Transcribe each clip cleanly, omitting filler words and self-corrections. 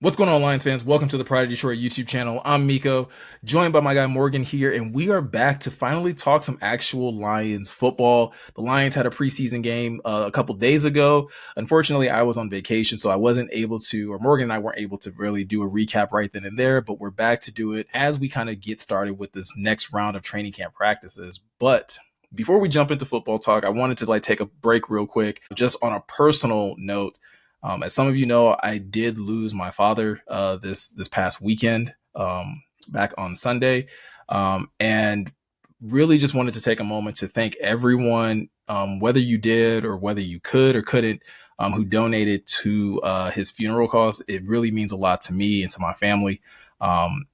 What's going on, Lions fans? Welcome to the Pride of Detroit YouTube channel. I'm Miko, joined by my guy Morgan here, and we are back to finally talk some actual Lions football. The Lions had a preseason game a couple days ago. Unfortunately, I was on vacation, so I wasn't able to, or Morgan and I weren't able to really do a recap right then and there, but we're back to do it as we kind of get started with this next round of training camp practices. But before we jump into football talk, I wanted to take a break real quick, just on a personal note. As some of you know, I did lose my father this past weekend, back on Sunday, and really just wanted to take a moment to thank everyone, whether you did or whether you could or couldn't, who donated to his funeral costs. It really means a lot to me and to my family.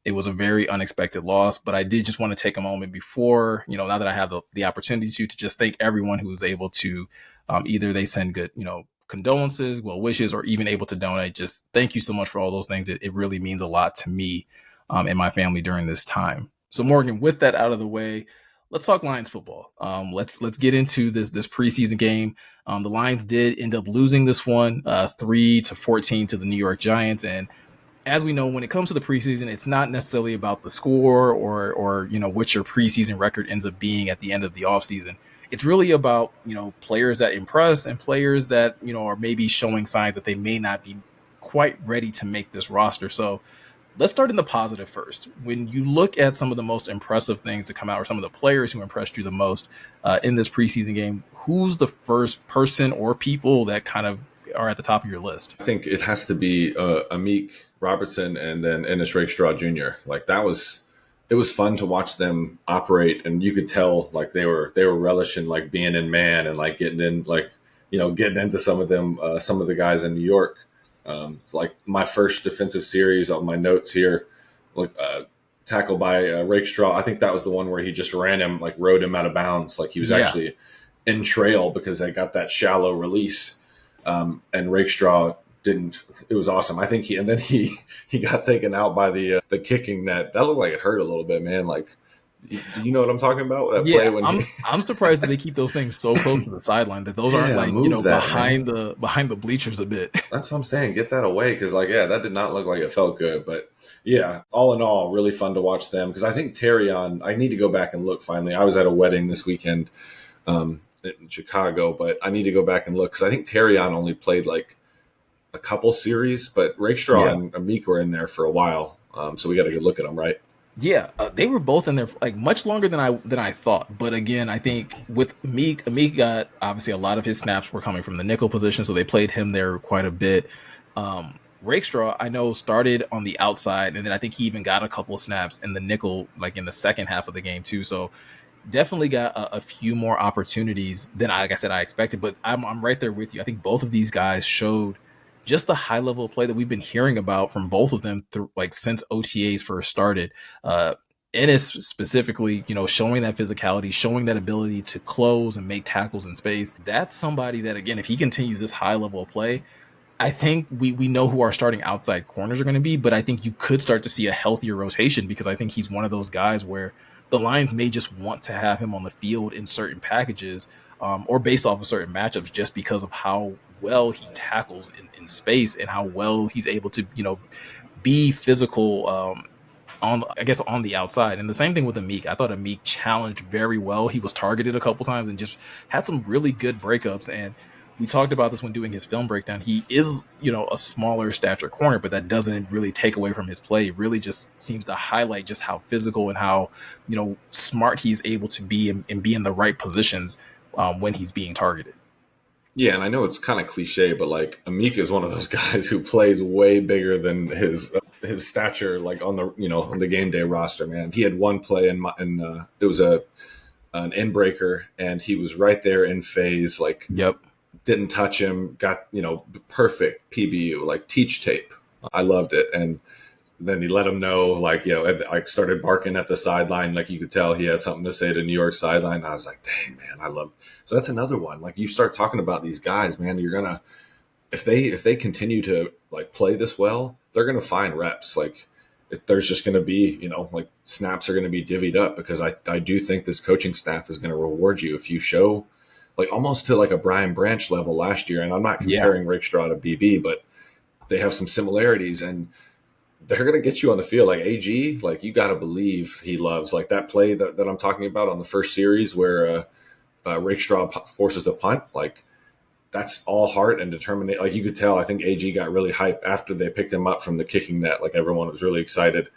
It was a very unexpected loss, but I did just want to take a moment before, now that I have the opportunity to just thank everyone who was able to, either they send good, condolences, well wishes, or even able to donate. Just thank you so much for all those things. It really means a lot to me, and my family during this time. So Morgan, with that out of the way, let's talk Lions football. Let's get into this preseason game. The Lions did end up losing this one, 3-14 to the New York Giants. And as we know, when it comes to the preseason, it's not necessarily about the score or what your preseason record ends up being at the end of the offseason. It's really about, players that impress and players that, are maybe showing signs that they may not be quite ready to make this roster. So let's start in the positive first. When you look at some of the most impressive things to come out, or some of the players who impressed you the most in this preseason game, who's the first person or people that kind of are at the top of your list? I think it has to be Amik Robertson and then Ennis Rakestraw Jr. It was fun to watch them operate, and you could tell they were relishing being in man and getting in getting into some of them some of the guys in New York. My first defensive series on my notes here, tackle by Rakestraw. I think that was the one where he just ran him, rode him out of bounds, he was actually in trail because they got that shallow release. And Rakestraw didn't. It was awesome. I think he got taken out by the kicking net. That looked like it hurt a little bit, man. You know what I'm talking about? That play when I'm surprised that they keep those things so close to the sideline that those aren't behind the bleachers a bit. That's what I'm saying. Get that away, because that did not look like it felt good. But yeah, all in all, really fun to watch them, because I think Terrion. I need to go back and look. Finally, I was at a wedding this weekend. In Chicago, but I need to go back and look, because I think Terrion only played a couple series, but Rakestraw and Amik were in there for a while. So we got to go look at them, right? Yeah, they were both in there much longer than I thought. But again, I think with Amik got, obviously, a lot of his snaps were coming from the nickel position, so they played him there quite a bit. Rakestraw, I know, started on the outside, and then I think he even got a couple snaps in the nickel, in the second half of the game too. So definitely got a few more opportunities than I expected. But I'm right there with you. I think both of these guys showed just the high level of play that we've been hearing about from both of them through since OTAs first started. Ennis specifically, showing that physicality, showing that ability to close and make tackles in space. That's somebody that, again, if he continues this high level of play, I think we know who our starting outside corners are going to be, but I think you could start to see a healthier rotation, because I think he's one of those guys where the Lions may just want to have him on the field in certain packages, or based off of certain matchups, just because of how well he tackles in space and how well he's able to, be physical on the outside. And the same thing with Amik. I thought Amik challenged very well. He was targeted a couple times and just had some really good breakups. And we talked about this when doing his film breakdown. He is, a smaller stature corner, but that doesn't really take away from his play. It really just seems to highlight just how physical and how, smart he's able to be and be in the right positions when he's being targeted. Yeah, and I know it's kind of cliche, but Amik is one of those guys who plays way bigger than his stature, on the on the game day roster. Man, he had one play and it was an end breaker, and he was right there in phase. Yep. Didn't touch him, got, perfect PBU, teach tape. I loved it. And then he let him know, started barking at the sideline. You could tell he had something to say to New York sideline. I was like, dang, man, I love. So that's another one. You start talking about these guys, man, you're going to, if they continue to play this well, they're going to find reps. There's just going to be, snaps are going to be divvied up, because I do think this coaching staff is going to reward you if you show, almost to a Brian Branch level last year. And I'm not comparing Rakestraw to BB, but they have some similarities, and they're going to get you on the field. Like AG, like you got to believe he loves like that play that I'm talking about on the first series where Rakestraw forces a punt. Like that's all heart and determination. Like you could tell, I think AG got really hyped after they picked him up from the kicking net. Like everyone was really excited.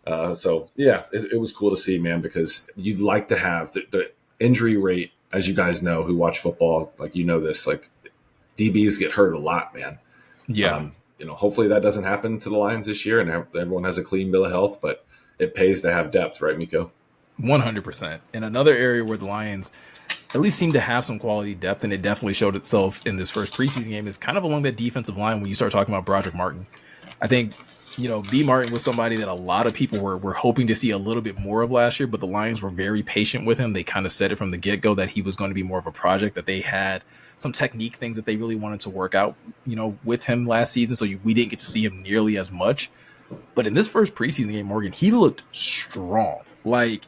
So yeah, it was cool to see, man, because you'd like to have the injury rate, as you guys know who watch football, like you know this, like DBs get hurt a lot, man. Yeah. Hopefully that doesn't happen to the Lions this year and everyone has a clean bill of health, but it pays to have depth, right, Miko? 100%. And another area where the Lions at least seem to have some quality depth, and it definitely showed itself in this first preseason game, is kind of along that defensive line when you start talking about Broderick Martin. I think, B. Martin was somebody that a lot of people were hoping to see a little bit more of last year, but the Lions were very patient with him. They kind of said it from the get-go that he was going to be more of a project, that they had some technique things that they really wanted to work out, with him last season. So we didn't get to see him nearly as much. But in this first preseason game, Morgan, he looked strong. Like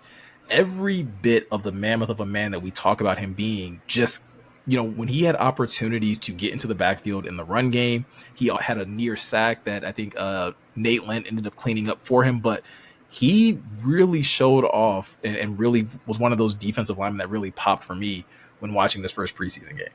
every bit of the mammoth of a man that we talk about him being, just, when he had opportunities to get into the backfield in the run game, he had a near sack that I think Nate Lent ended up cleaning up for him. But he really showed off and really was one of those defensive linemen that really popped for me when watching this first preseason game.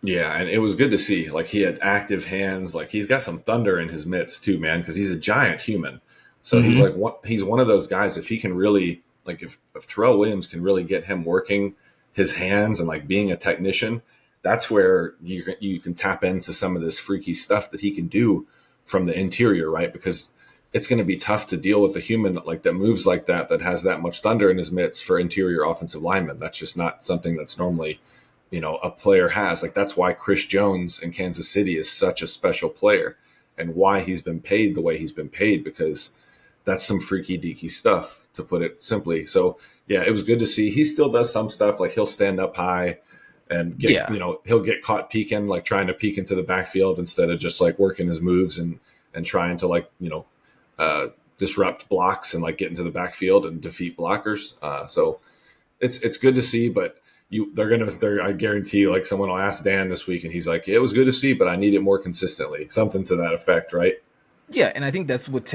Yeah, and it was good to see. Like he had active hands. Like he's got some thunder in his mitts too, man, because he's a giant human. So he's like he's one of those guys. If he can really if Terrell Williams can really get him working his hands and like being a technician, that's where you can tap into some of this freaky stuff that he can do from the interior, right? Because it's going to be tough to deal with a human that moves like that has that much thunder in his mitts for interior offensive linemen. That's just not something that's normally a player has. Like that's why Chris Jones in Kansas City is such a special player and why he's been paid the way he's been paid, because that's some freaky deaky stuff, to put it simply. So yeah, it was good to see. He still does some stuff, like he'll stand up high and get, he'll get caught peeking, like trying to peek into the backfield instead of just like working his moves and trying to disrupt blocks and like get into the backfield and defeat blockers. So it's good to see, but I guarantee you, like someone will ask Dan this week and he's like, yeah, it was good to see, but I need it more consistently. Something to that effect, right? Yeah. And I think that's what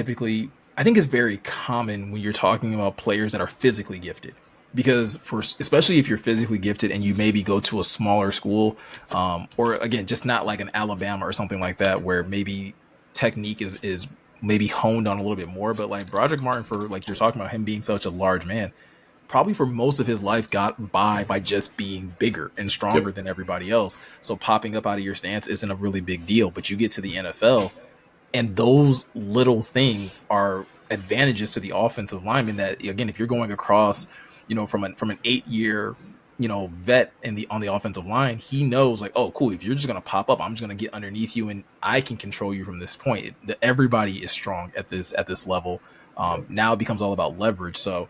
I think is very common when you're talking about players that are physically gifted, because especially if you're physically gifted and you maybe go to a smaller school, or again, just not like an Alabama or something like that, where maybe technique is maybe honed on a little bit more. But like Broderick Martin, for like you're talking about him being such a large man, probably for most of his life got by just being bigger and stronger than everybody else. So popping up out of your stance isn't a really big deal. But you get to the NFL, and those little things are advantages to the offensive lineman that, again, if you're going across, from an 8-year, vet on the offensive line, he knows like, oh, cool. If you're just going to pop up, I'm just going to get underneath you and I can control you from this point. Everybody is strong at this level. Now it becomes all about leverage. So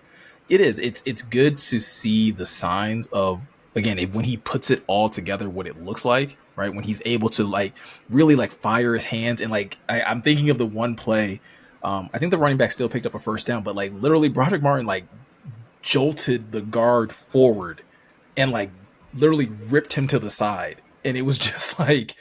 it's good to see the signs of, again, when he puts it all together, what it looks like, right? When he's able to like really like fire his hands and like, I'm thinking of the one play. I think the running back still picked up a first down, but like literally Broderick Martin like jolted the guard forward and like literally ripped him to the side. And it was just like,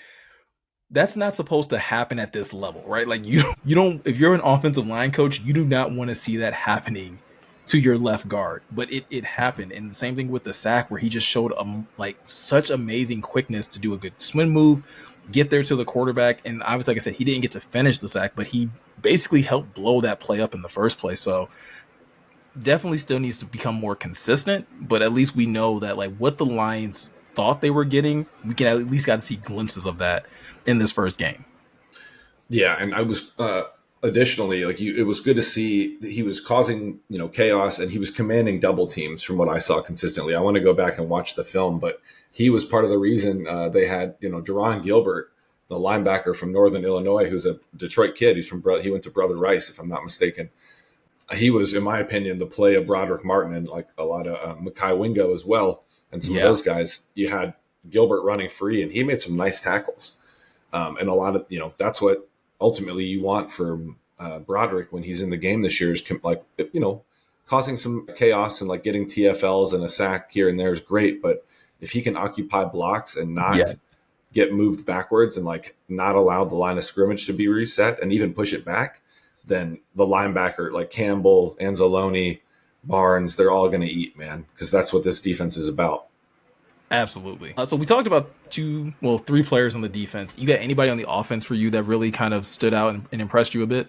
that's not supposed to happen at this level, right? Like you don't, if you're an offensive line coach, you do not want to see that happening to your left guard, but it happened. And the same thing with the sack, where he just showed like such amazing quickness to do a good swim move, get there to the quarterback. And obviously, like I said, he didn't get to finish the sack, but he basically helped blow that play up in the first place. So definitely still needs to become more consistent, but at least we know that like what the Lions thought they were getting, we can at least got to see glimpses of that in this first game. Yeah. And I was, additionally, like it was good to see that he was causing, chaos, and he was commanding double teams from what I saw consistently. I want to go back and watch the film, but he was part of the reason they had, Deron Gilbert, the linebacker from Northern Illinois, who's a Detroit kid. He went to Brother Rice, if I'm not mistaken. He was, in my opinion, the play of Broderick Martin and like a lot of Mekhi Wingo as well. And some of those guys, you had Gilbert running free and he made some nice tackles. And a lot of, that's what ultimately you want from Broderick when he's in the game this year, is like, causing some chaos and like getting TFLs and a sack here and there is great. But if he can occupy blocks and not get moved backwards and like not allow the line of scrimmage to be reset and even push it back, then the linebacker like Campbell, Anzalone, Barnes, they're all going to eat, man, because that's what this defense is about. Absolutely. So we talked about three players on the defense. You got anybody on the offense for you that really kind of stood out and impressed you a bit?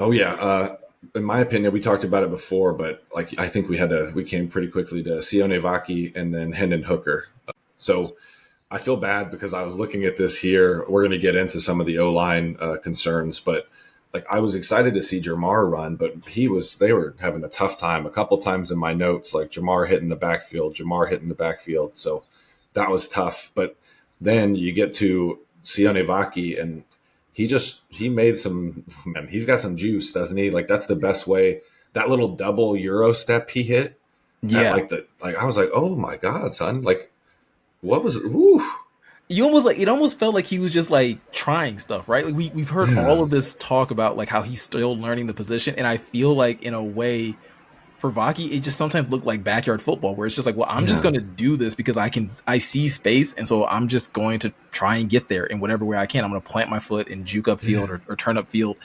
Oh yeah, in my opinion, we talked about it before, but like I think we came pretty quickly to Sionne Vaki and then Hendon Hooker. So I feel bad because I was looking at this here. We're going to get into some of the O line concerns, but like I was excited to see Jamar run, but they were having a tough time. A couple times in my notes, like Jamar hitting the backfield. So that was tough. But then you get to Sionne Vaki, and he made some, man, he's got some juice, doesn't he? Like that's the best way. That little double Euro step he hit. Yeah. I was like, oh my God, son. Like, what was whew. It almost felt like he was just like trying stuff, right? Like we've heard all of this talk about like how he's still learning the position, and I feel like in a way for Vaki, it just sometimes looked like backyard football, where it's just like, well, I'm just going to do this because I see space, and so I'm just going to try and get there in whatever way I can. I'm going to plant my foot and juke up field or turn up field.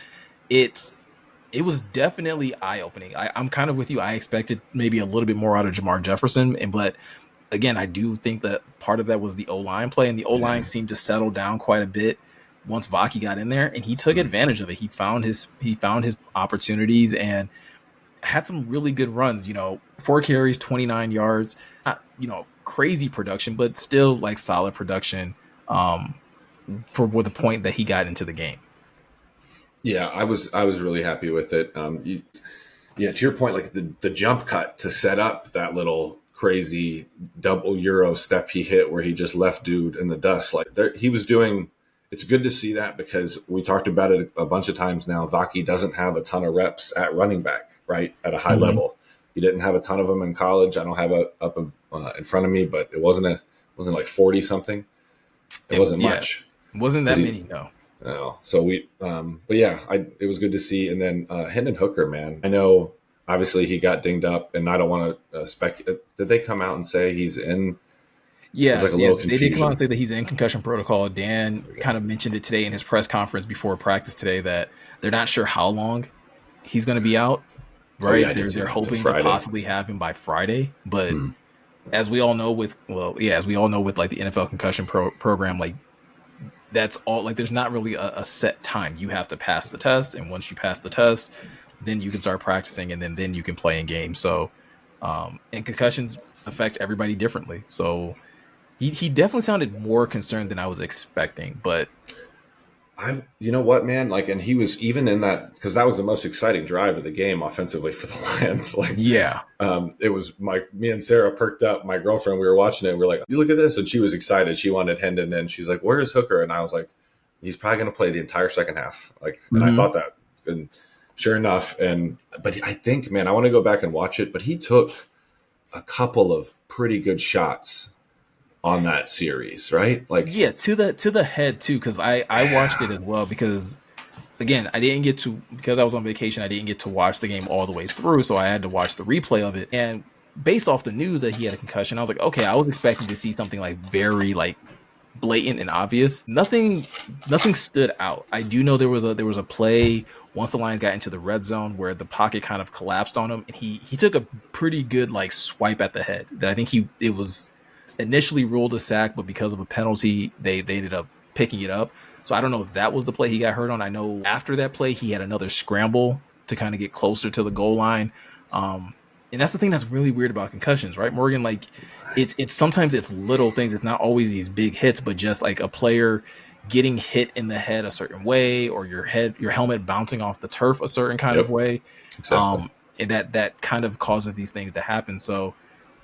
It was definitely eye opening. I'm kind of with you. I expected maybe a little bit more out of Jamar Jefferson, but again, I do think that part of that was the O-line play, and the O-line seemed to settle down quite a bit once Vaki got in there, and he took advantage of it. He found his opportunities and had some really good runs. 4 carries, 29 yards. Not crazy production, but still like solid production for the point that he got into the game. Yeah, I was really happy with it. To your point, like the jump cut to set up that little crazy double Euro step he hit where he just left dude in the dust. Like he was doing. It's good to see that because we talked about it a bunch of times now. Vaki doesn't have a ton of reps at running back, right, at a high level. He didn't have a ton of them in college. I don't have it up in front of me, but it wasn't like 40 something. It wasn't much. It wasn't that many, no. No. So but yeah, it was good to see. And then Hendon Hooker, man, I know obviously he got dinged up, and I don't want to speculate. Did they come out and say he's in? Yeah, like they did come out and say that he's in concussion protocol. Dan kind of mentioned it today in his press conference before practice today that they're not sure how long he's going to be out. Right, they're hoping to possibly have him by Friday, but as we all know with like the NFL concussion program, like that's all. Like there's not really a set time. You have to pass the test, and once you pass the test, then you can start practicing, and then you can play in games. So, and concussions affect everybody differently. So. He definitely sounded more concerned than I was expecting, but you know what, man? Like, and he was even in that because that was the most exciting drive of the game offensively for the Lions. Like, it was me and Sarah perked up. My girlfriend, we were watching it. And we were like, "You look at this," and she was excited. She wanted Hendon, and she's like, "Where is Hooker?" And I was like, "He's probably going to play the entire second half." Like, and I thought that, and sure enough, but I think, man, I want to go back and watch it. But he took a couple of pretty good shots on that series, right? Like to the head too, because I watched it as well because again because I was on vacation, I didn't get to watch the game all the way through, so I had to watch the replay of it. And based off the news that he had a concussion, I was like, okay, I was expecting to see something like very like blatant and obvious. Nothing stood out. I do know there was a play once the Lions got into the red zone where the pocket kind of collapsed on him, and he took a pretty good like swipe at the head that I think it was initially ruled a sack, but because of a penalty, they ended up picking it up. So I don't know if that was the play he got hurt on. I know after that play, he had another scramble to kind of get closer to the goal line. And that's the thing that's really weird about concussions, right, Morgan? Like it's sometimes it's little things. It's not always these big hits, but just like a player getting hit in the head a certain way, or your helmet bouncing off the turf a certain kind of way. Exactly. And that kind of causes these things to happen. So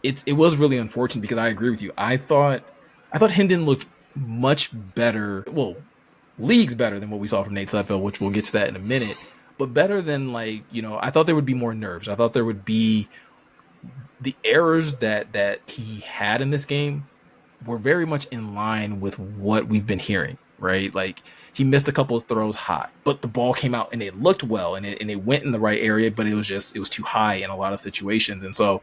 it was really unfortunate because I agree with you. I thought Hendon looked much better. Well, leagues better than what we saw from Nate Sudfeld, which we'll get to that in a minute. But better than I thought there would be more nerves. I thought there would be the errors that he had in this game were very much in line with what we've been hearing, right? Like he missed a couple of throws hot, but the ball came out and it looked well and it went in the right area, but it was too high in a lot of situations. And so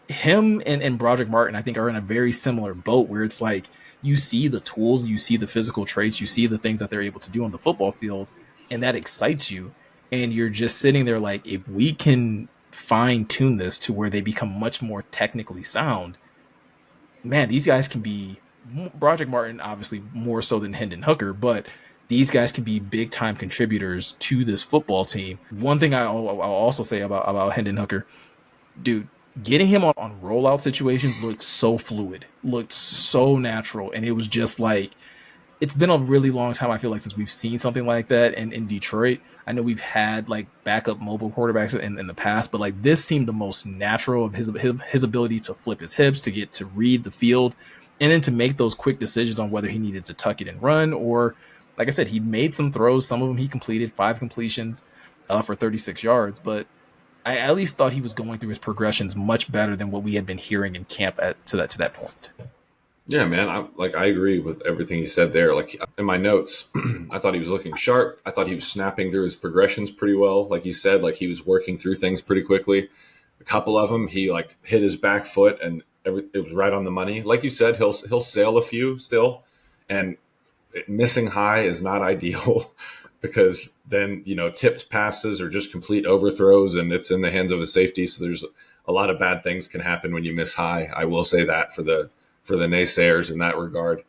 him and Broderick Martin, I think, are in a very similar boat where it's like you see the tools, you see the physical traits, you see the things that they're able to do on the football field, and that excites you. And you're just sitting there like, if we can fine tune this to where they become much more technically sound, man, these guys can be Broderick Martin, obviously more so than Hendon Hooker, but these guys can be big time contributors to this football team. One thing I'll also say about Hendon Hooker, dude, getting him on rollout situations looked so fluid, looked so natural, and it was just like, it's been a really long time, I feel like, since we've seen something like that in Detroit. I know we've had like backup mobile quarterbacks in the past, but like this seemed the most natural of his ability to flip his hips, to get to read the field, and then to make those quick decisions on whether he needed to tuck it and run, or like I said, he made some throws. Some of them he completed, 5 completions for 36 yards, but I at least thought he was going through his progressions much better than what we had been hearing in camp to that point. Yeah, man. I agree with everything you said there. Like in my notes, I thought he was looking sharp. I thought he was snapping through his progressions pretty well. Like you said, like he was working through things pretty quickly. A couple of them, he like hit his back foot and it was right on the money. Like you said, he'll sail a few still, and missing high is not ideal because then tipped passes or just complete overthrows and it's in the hands of a safety. So there's a lot of bad things can happen when you miss high. I will say that for the naysayers in that regard.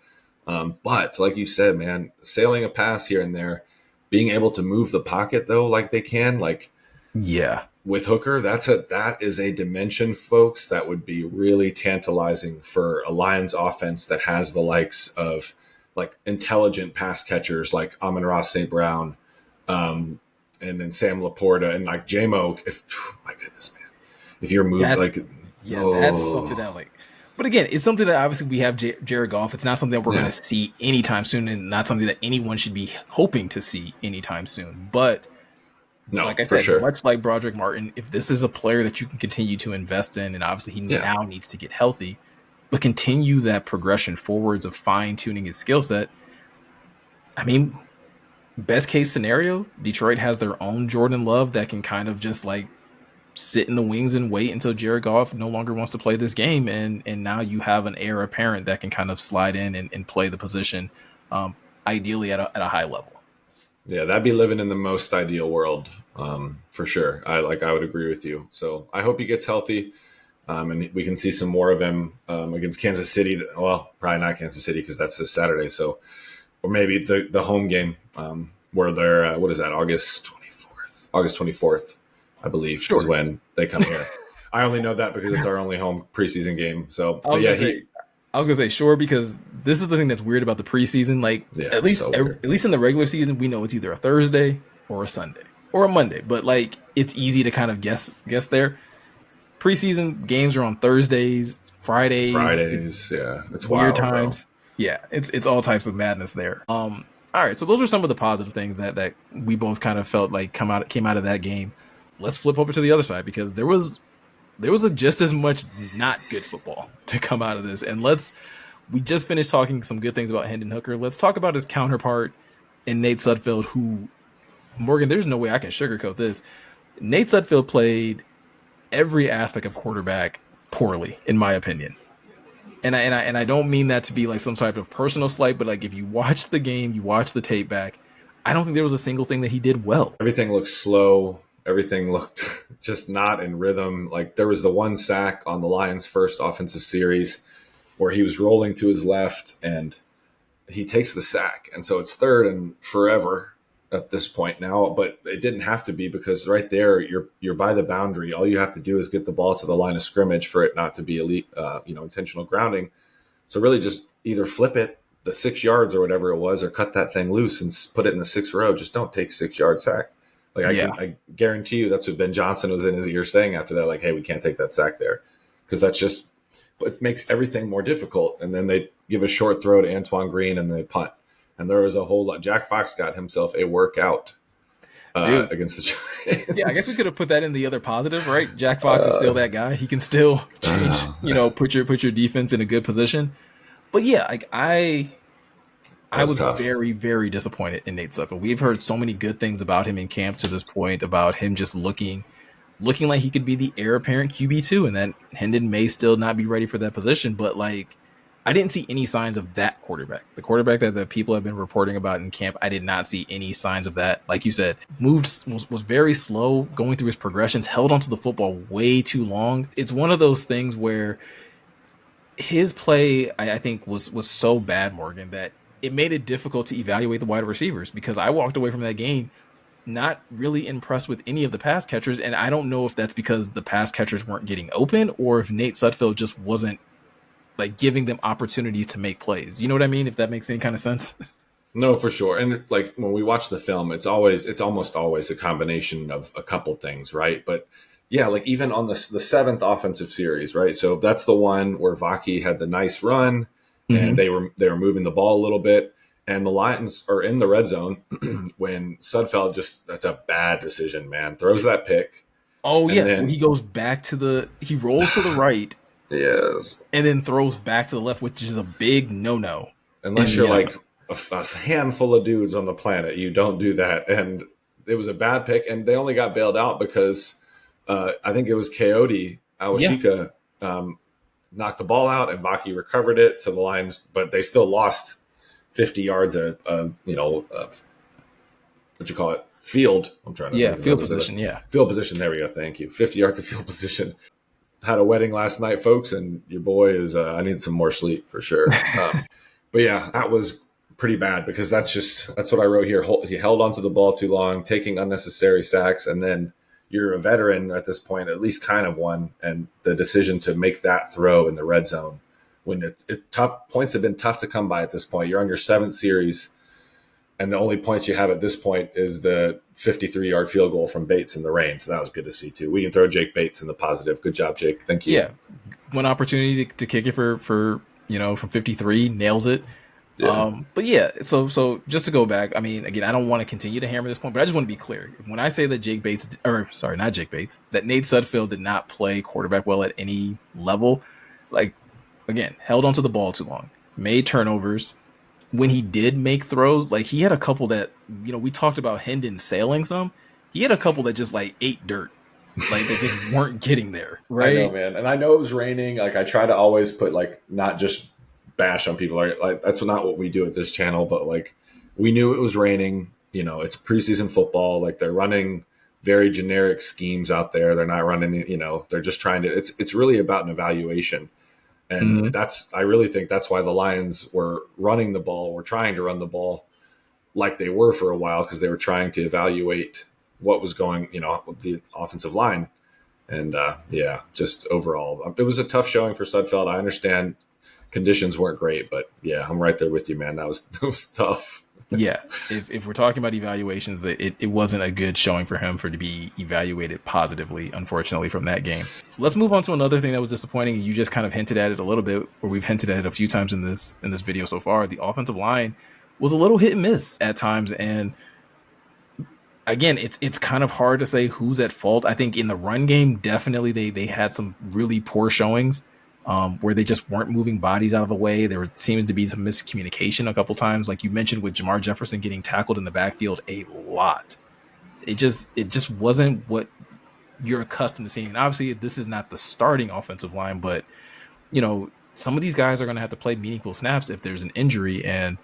But like you said, man, sailing a pass here and there, being able to move the pocket though, like they can, like Yeah. with Hooker, that is a dimension, folks, that would be really tantalizing for a Lions offense that has the likes of like intelligent pass catchers like Amon-Ra St. Brown, and then Sam Laporta and like J-Mo. My goodness, man, if you're moving that's something that like. But again, it's something that obviously we have Jared Goff. It's not something that we're going to see anytime soon, and not something that anyone should be hoping to see anytime soon. But no, like I said, sure. much like Broderick Martin, if this is a player that you can continue to invest in, and obviously he now needs to get healthy, but continue that progression forwards of fine tuning his skill set. I mean, best case scenario, Detroit has their own Jordan Love that can kind of just like sit in the wings and wait until Jared Goff no longer wants to play this game, and now you have an heir apparent that can kind of slide in and play the position, ideally at a high level. Yeah, that'd be living in the most ideal world, for sure. I would agree with you. So I hope he gets healthy, and we can see some more of him against Kansas City. Well, probably not Kansas City because that's this Saturday. So, or maybe the home game where they're what is that? August 24th, I believe, is when they come here. I only know that because it's our only home preseason game. So I was gonna say sure, because this is the thing that's weird about the preseason. Like at least in the regular season, we know it's either a Thursday or a Sunday or a Monday, but like it's easy to kind of guess there. Preseason games are on Thursdays, Fridays. Yeah, it's weird wild, times. Bro. Yeah, it's all types of madness there. All right, so those are some of the positive things that we both kind of felt like came out of that game. Let's flip over to the other side, because there was a just as much not good football to come out of this. And we just finished talking some good things about Hendon Hooker. Let's talk about his counterpart in Nate Sudfeld, who, Morgan, there's no way I can sugarcoat this. Nate Sudfeld played every aspect of quarterback poorly, in my opinion. And I don't mean that to be like some type of personal slight, but like if you watch the game, you watch the tape back, I don't think there was a single thing that he did well. Everything looked slow. Everything looked just not in rhythm. Like there was the one sack on the Lions' first offensive series where he was rolling to his left and he takes the sack. And so it's third and forever at this point now, but it didn't have to be, because right there you're by the boundary. All you have to do is get the ball to the line of scrimmage for it not to be elite, intentional grounding. So really just either flip it the 6 yards or whatever it was, or cut that thing loose and put it in the 6th row. Just don't take 6-yard sack. Like I guarantee you that's what Ben Johnson was in his ear saying after that, like, hey, we can't take that sack there, because that's just, it makes everything more difficult. And then they give a short throw to Antoine Green and they punt. And there was a whole lot. Jack Fox got himself a workout against the Giants. Yeah, I guess we could have put that in the other positive, right? Jack Fox is still that guy. He can still change, put your defense in a good position. But yeah, like I was tough. Very, very disappointed in Nate Sudfeld. We've heard so many good things about him in camp to this point, about him just looking like he could be the heir apparent QB2, and that Hendon may still not be ready for that position. But like, I didn't see any signs of that quarterback. The quarterback that the people have been reporting about in camp, I did not see any signs of that. Like you said, was very slow going through his progressions, held onto the football way too long. It's one of those things where his play, I think, was so bad, Morgan, that it made it difficult to evaluate the wide receivers because I walked away from that game not really impressed with any of the pass catchers. And I don't know if that's because the pass catchers weren't getting open or if Nate Sudfeld just wasn't like giving them opportunities to make plays. You know what I mean? If that makes any kind of sense. No, for sure. And like when we watch the film, it's almost always a combination of a couple things, right? But yeah, like even on the seventh offensive series, right? So that's the one where Vaki had the nice run, and they were moving the ball a little bit, and the Lions are in the red zone when Sudfeld that's a bad decision, man. Throws that pick. Oh And yeah, then he goes back to he rolls to the right yes, and then throws back to the left, which is a big no. unless And you're yeah, like a handful of dudes on the planet, you don't do that. And it was a bad pick, and they only got bailed out because I think it was Coyote yeah, Awashika knocked the ball out, and Vaki recovered it. So the Lions, but they still lost 50 yards what you call it, field. I'm trying to yeah, think. That field was the position, yeah, field position. There we go. Thank you. 50 yards of field position. Had a wedding last night, folks, and your boy is. I need some more sleep for sure. But yeah, that was pretty bad because that's what I wrote here. He held onto the ball too long, taking unnecessary sacks, and then you're a veteran at this point, at least kind of one, and the decision to make that throw in the red zone when tough points have been tough to come by at this point. You're on your seventh series, and the only points you have at this point is the 53-yard field goal from Bates in the rain. So that was good to see too. We can throw Jake Bates in the positive. Good job, Jake. Thank you. yeah. One opportunity to kick it for from 53, nails it. Yeah. But yeah, so just to go back, I mean, again, I don't want to continue to hammer this point, but I just want to be clear. When I say that not Jake Bates, that Nate Sudfeld did not play quarterback well at any level, like, again, held onto the ball too long, made turnovers. When he did make throws, like he had a couple that, we talked about Hendon sailing some. He had a couple that just like ate dirt. Like they just weren't getting there, I know, right? man. And I know it was raining. Like I try to always put like not just bash on people. Like that's not what we do at this channel, but like we knew it was raining. It's preseason football. Like they're running very generic schemes out there. They're not running, they're just trying to it's really about an evaluation. And Mm-hmm. I really think that's why the Lions were running the ball, were trying to run the ball like they were for a while, because they were trying to evaluate what was going, with the offensive line. And yeah, just overall, it was a tough showing for Sudfeld. I understand conditions weren't great, but yeah, I'm right there with you, man. That was tough. Yeah, if we're talking about evaluations, it wasn't a good showing for him to be evaluated positively, unfortunately, from that game. Let's move on to another thing that was disappointing. You just kind of hinted at it a little bit, or we've hinted at it a few times in this video so far. The offensive line was a little hit and miss at times, and again, it's kind of hard to say who's at fault. I think in the run game, definitely they had some really poor showings. Where they just weren't moving bodies out of the way. There seemed to be some miscommunication a couple times, like you mentioned with Jamar Jefferson getting tackled in the backfield a lot. It just wasn't what you're accustomed to seeing. And obviously, this is not the starting offensive line, but some of these guys are going to have to play meaningful snaps if there's an injury, and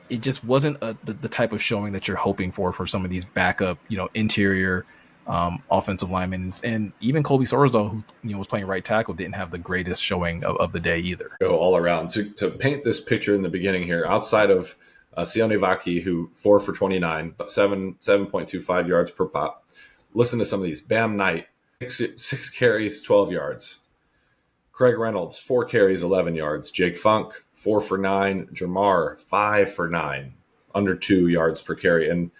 it just wasn't the type of showing that you're hoping for some of these backup, interior offensive linemen. And even Colby Sorsdahl, who was playing right tackle, didn't have the greatest showing of the day either. Go all around to paint this picture in the beginning here. Outside of Sionne Vaki, who 4 for 29, 7.25 yards per pop. Listen to some of these. Bam Knight, six carries, 12 yards. Craig Reynolds, 4 carries, 11 yards. Jake Funk, 4 for 9. Jamar, 5 for 9, under 2 yards per carry. And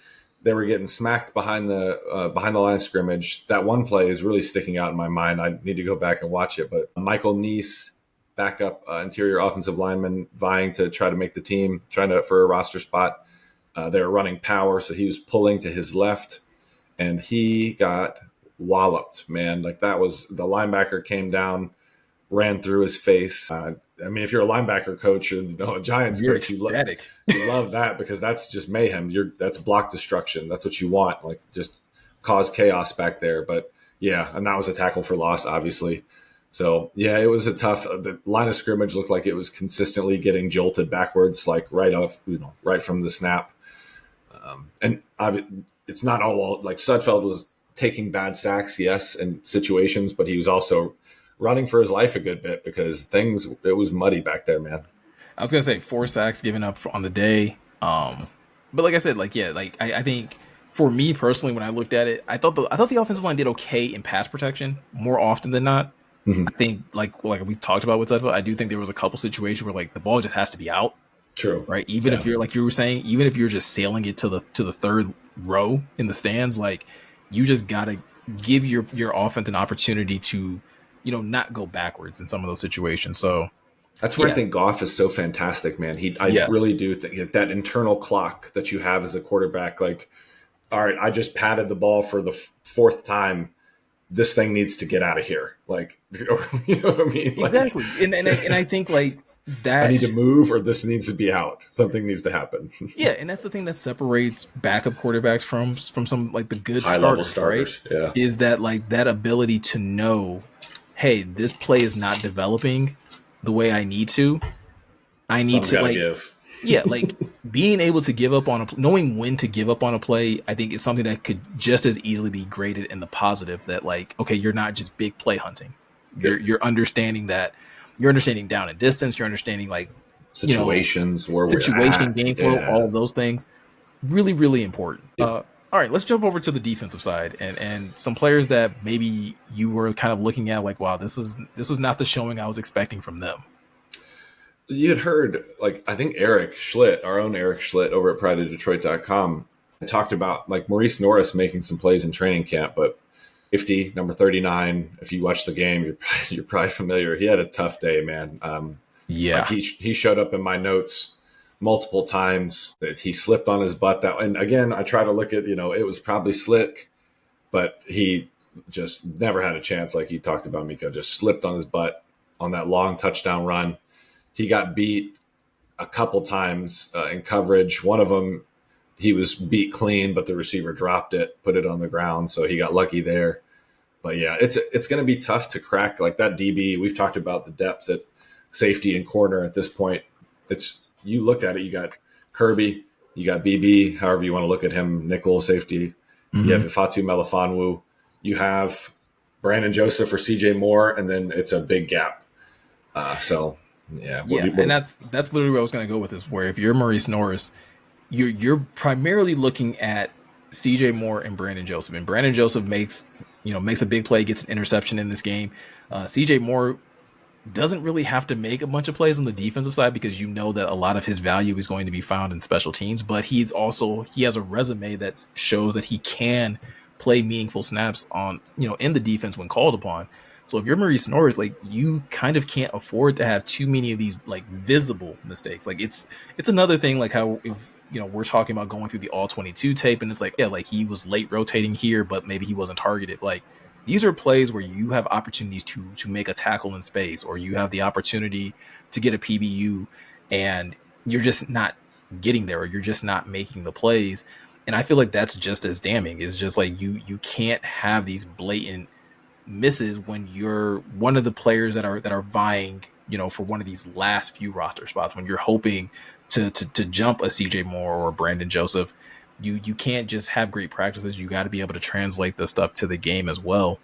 they were getting smacked behind the line of scrimmage. That one play is really sticking out in my mind. I need to go back and watch it. But Michael Neese, backup interior offensive lineman, vying to try to make the team, for a roster spot. They were running power, so he was pulling to his left, and he got walloped, man. Like that was the linebacker came down, ran through his face. I mean, if you're a linebacker coach or a Giants You're coach, you ecstatic. love that because that's just mayhem. That's block destruction. That's what you want. Like just cause chaos back there. But yeah, and that was a tackle for loss, obviously. So yeah, it was a tough. The line of scrimmage looked like it was consistently getting jolted backwards, like right off, right from the snap. And it's not all like Sudfeld was taking bad sacks, yes, in situations, but he was also running for his life a good bit because it was muddy back there, man. I was gonna say 4 sacks given up on the day. But like I said, like yeah, like I think for me personally, when I looked at it, I thought the offensive line did okay in pass protection more often than not. I think like we talked about with Sudfeld, I do think there was a couple situations where like the ball just has to be out, True. right? Even Yeah. if you're like you were saying, even if you're just sailing it to the third row in the stands, like you just gotta give your offense an opportunity to, not go backwards in some of those situations. So That's where I yeah, think Goff is so fantastic, man. I yes, really do think that internal clock that you have as a quarterback, like, all right, I just patted the ball for the fourth time. This thing needs to get out of here. Like, you know what I mean? Like, exactly. And I think like I need that, to move or this needs to be out. Something needs to happen. yeah, and that's the thing that separates backup quarterbacks from some like the good High level starters, right? starters. Yeah. Is that like that ability to know, hey, this play is not developing the way I need to. I need Something's to got to like, give. yeah, like being able to give up on knowing when to give up on a play, I think is something that could just as easily be graded in the positive that like, okay, you're not just big play hunting. You're Yep. you're understanding that you're understanding down and distance, you're understanding like, you know, Situations where we're situation, at. game flow, Yeah. all of those things. Really, really important. Yep. All right, let's jump over to the defensive side and some players that maybe you were kind of looking at like, wow, this was not the showing I was expecting from them. You had heard, like, I think Eric Schlitt, our own Eric Schlitt over at prideofdetroit.com, talked about like Maurice Norris making some plays in training camp, but 50, number 39, if you watch the game, you're probably familiar. He had a tough day, man. Like Yeah, he showed up in my notes multiple times that he slipped on his butt. And again, I try to look at, it was probably slick, but he just never had a chance. Like he talked about, Miko just slipped on his butt on that long touchdown run. He got beat a couple times in coverage. One of them, he was beat clean, but the receiver dropped it, put it on the ground. So he got lucky there. But yeah, it's going to be tough to crack like that DB. We've talked about the depth at safety and corner at this point. It's you look at it, you got Kirby, you got BB, however you want to look at him, nickel safety. You have hmm Ifatu Melifonwu. You have Brandon Joseph or CJ Moore, and then it's a big gap. So yeah, yeah, and that's literally where I was going to go with this. Where if you're Maurice Norris, you're primarily looking at CJ Moore and Brandon Joseph, and Brandon Joseph makes a big play, gets an interception in this game. CJ Moore doesn't really have to make a bunch of plays on the defensive side because you know that a lot of his value is going to be found in special teams, but he has a resume that shows that he can play meaningful snaps on, in the defense when called upon. So if you're Maurice Norris, like you kind of can't afford to have too many of these like visible mistakes. Like it's another thing like how if we're talking about going through the all 22 tape and it's like, yeah, like he was late rotating here, but maybe he wasn't targeted. Like these are plays where you have opportunities to make a tackle in space, or you have the opportunity to get a PBU, and you're just not getting there, or you're just not making the plays. And I feel like that's just as damning. It's just like you can't have these blatant misses when you're one of the players that are vying, for one of these last few roster spots. When you're hoping to jump a CJ Moore or Brandon Joseph, you can't just have great practices. You got to be able to translate this stuff to the game as well.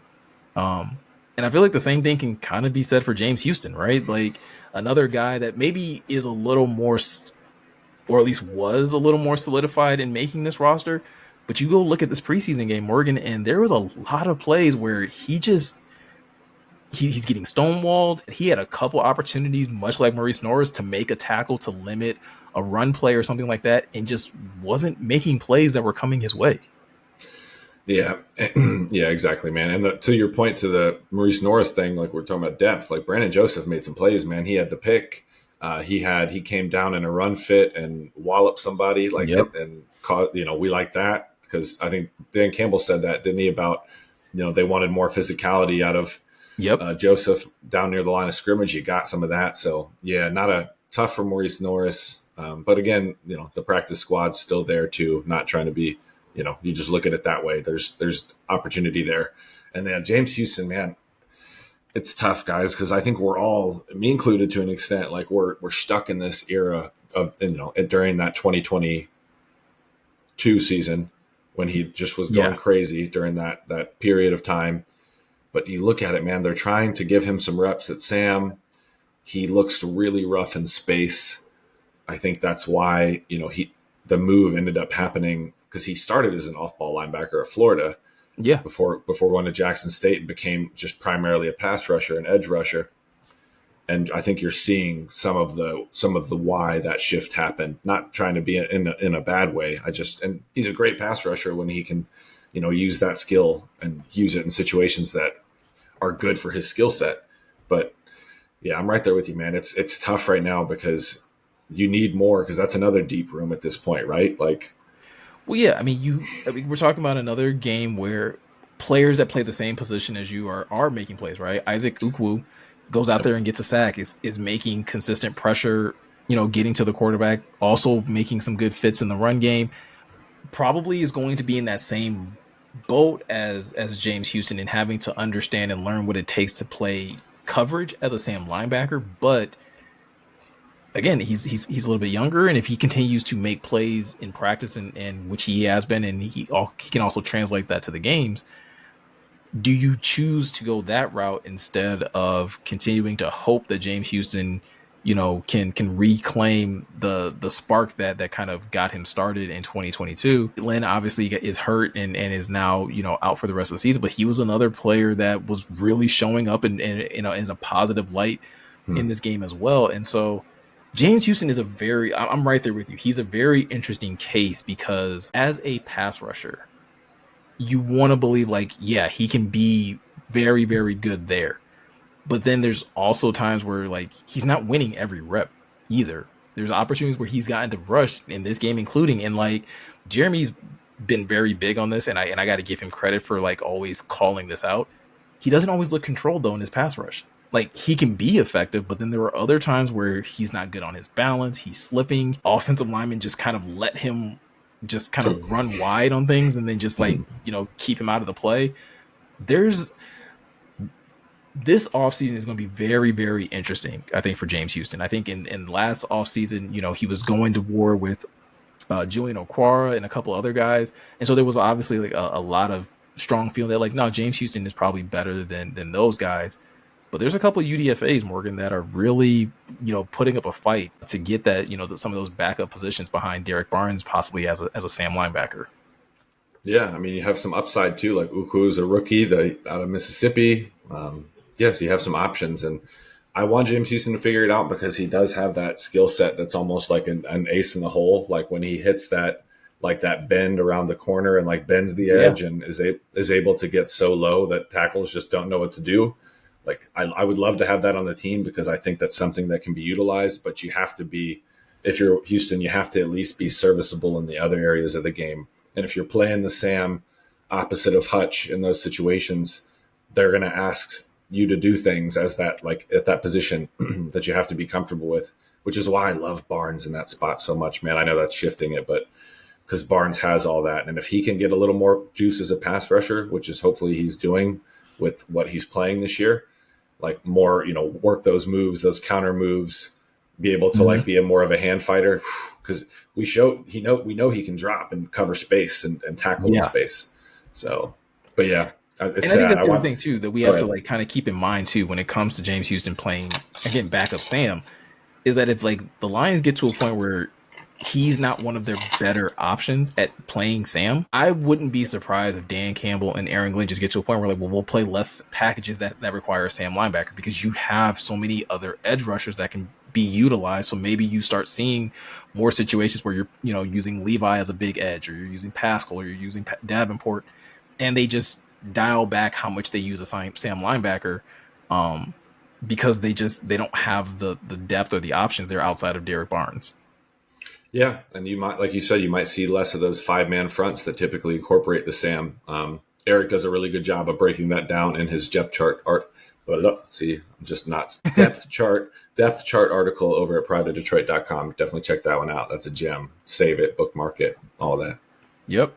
And I feel like the same thing can kind of be said for James Houston, right? Like another guy that maybe is a little more, or at least was a little more solidified in making this roster. But you go look at this preseason game, Morgan, and there was a lot of plays where he's getting stonewalled. He had a couple opportunities, much like Maurice Norris, to make a tackle to limit a run play or something like that, and just wasn't making plays that were coming his way. Yeah, yeah, exactly, man. And to your point to the Maurice Norris thing, like we're talking about depth, like Brandon Joseph made some plays, man. He had the pick. He came down in a run fit and walloped somebody like Yep. it and caught. We like that because I think Dan Campbell said that, didn't he? About they wanted more physicality out of Yep. Joseph down near the line of scrimmage. You got some of that, so yeah, not a tough for Maurice Norris. But again, the practice squad's still there too. Not trying to be. You just look at it that way. There's opportunity there. And then James Houston, man, it's tough, guys, because I think we're all, me included to an extent, like we're stuck in this era of, during that 2022 season when he just was going Yeah. crazy during that period of time. But you look at it, man, they're trying to give him some reps at Sam. He looks really rough in space. I think that's why, the move ended up happening because he started as an off-ball linebacker at Florida Yeah. before going to Jackson State and became just primarily a pass rusher, an edge rusher. And I think you're seeing some of the why that shift happened. Not trying to be in a bad way. And he's a great pass rusher when he can, use that skill and use it in situations that are good for his skill set. But yeah, I'm right there with you, man. It's tough right now because you need more, because that's another deep room at this point, right? Like, Well, yeah. We're talking about another game where players that play the same position as you are making plays, right? Isaac Ukwu goes out there and gets a sack, is making consistent pressure, getting to the quarterback, also making some good fits in the run game. Probably is going to be in that same boat as James Houston in having to understand and learn what it takes to play coverage as a Sam linebacker. But again, he's a little bit younger, and if he continues to make plays in practice, and which he has been, and he can also translate that to the games, do you choose to go that route instead of continuing to hope that James Houston, can reclaim the spark that kind of got him started in 2022? Lynn obviously is hurt and is now, out for the rest of the season, but he was another player that was really showing up in a positive light in this game as well. And so James Houston is I'm right there with you. He's a very interesting case because as a pass rusher, you want to believe like, yeah, he can be very, very good there. But then there's also times where like he's not winning every rep either. There's opportunities where he's gotten to rush in this game, including, and like Jeremy's been very big on this, and I got to give him credit for like always calling this out. He doesn't always look controlled though in his pass rush. Like he can be effective, but then there are other times where he's not good on his balance. He's slipping. Offensive linemen just kind of let him just kind of run wide on things and then just like, keep him out of the play. This offseason is going to be very, very interesting, I think, for James Houston. I think in last offseason, he was going to war with Julian Okwara and a couple other guys. And so there was obviously like a lot of strong feeling that like, no, James Houston is probably better than those guys. But there's a couple of UDFAs, Morgan, that are really, putting up a fight to get that, some of those backup positions behind Derek Barnes, possibly as a Sam linebacker. yeah, I mean, you have some upside too. Like Uku's a rookie out of Mississippi. Yes, you have some options, and I want James Houston to figure it out because he does have that skill set that's almost like an ace in the hole. Like when he hits that bend around the corner and like bends the edge, and is able to get so low that tackles just don't know what to do. Like I would love to have that on the team because I think that's something that can be utilized, but you have to be, if you're Houston, you have to at least be serviceable in the other areas of the game. And if you're playing the Sam opposite of Hutch in those situations, they're going to ask you to do things as that, like at that position that you have to be comfortable with, which is why I love Barnes in that spot so much, man. I know that's shifting it, but because Barnes has all that. And if he can get a little more juice as a pass rusher, which is hopefully he's doing with what he's playing this year, like more, work those moves, those counter moves, be able to like be a more of a hand fighter, because we know he can drop and cover space and tackle in space. So, but yeah, it's And I sad. think that's the thing too that we have to ahead. like kind of keep in mind too when it comes to James Houston playing again backup Sam, is that if like the Lions get to a point where he's not one of their better options at playing Sam, I wouldn't be surprised if Dan Campbell and Aaron Glenn just get to a point where like, well, we'll play less packages that require a Sam linebacker because you have so many other edge rushers that can be utilized. So maybe you start seeing more situations where you're, using Levi as a big edge, or you're using Pascal, or you're using Davenport, and they just dial back how much they use a Sam linebacker, because they don't have the depth or the options there outside of Derek Barnes. Yeah, and you might, like you said, you might see less of those 5-man fronts that typically incorporate the Sam. Eric does a really good job of breaking that down in his depth chart art. But see, I'm just not depth chart article over at prideofdetroit.com. Definitely check that one out. That's a gem. Save it, bookmark it, all that. Yep.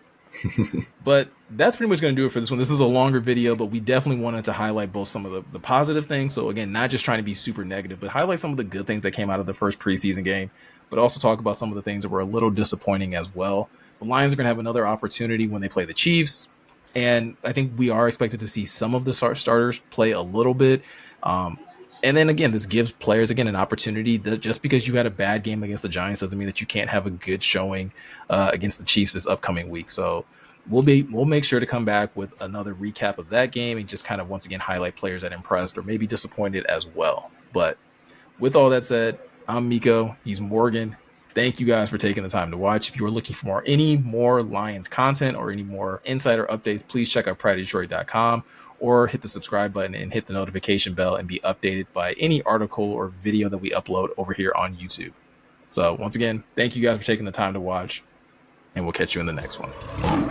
But that's pretty much going to do it for this one. This is a longer video, but we definitely wanted to highlight both some of the positive things. So again, not just trying to be super negative, but highlight some of the good things that came out of the first preseason game, but also talk about some of the things that were a little disappointing as well. The Lions are going to have another opportunity when they play the Chiefs. And I think we are expected to see some of the starters play a little bit. And then again, this gives players again an opportunity. Just because you had a bad game against the Giants doesn't mean that you can't have a good showing against the Chiefs this upcoming week. So we'll make sure to come back with another recap of that game and just kind of once again highlight players that impressed or maybe disappointed as well. But with all that said, I'm Miko. He's Morgan. Thank you guys for taking the time to watch. If you are looking for any more Lions content or any more insider updates, please check out PrideDetroit.com or hit the subscribe button and hit the notification bell and be updated by any article or video that we upload over here on YouTube. So once again, thank you guys for taking the time to watch, and we'll catch you in the next one.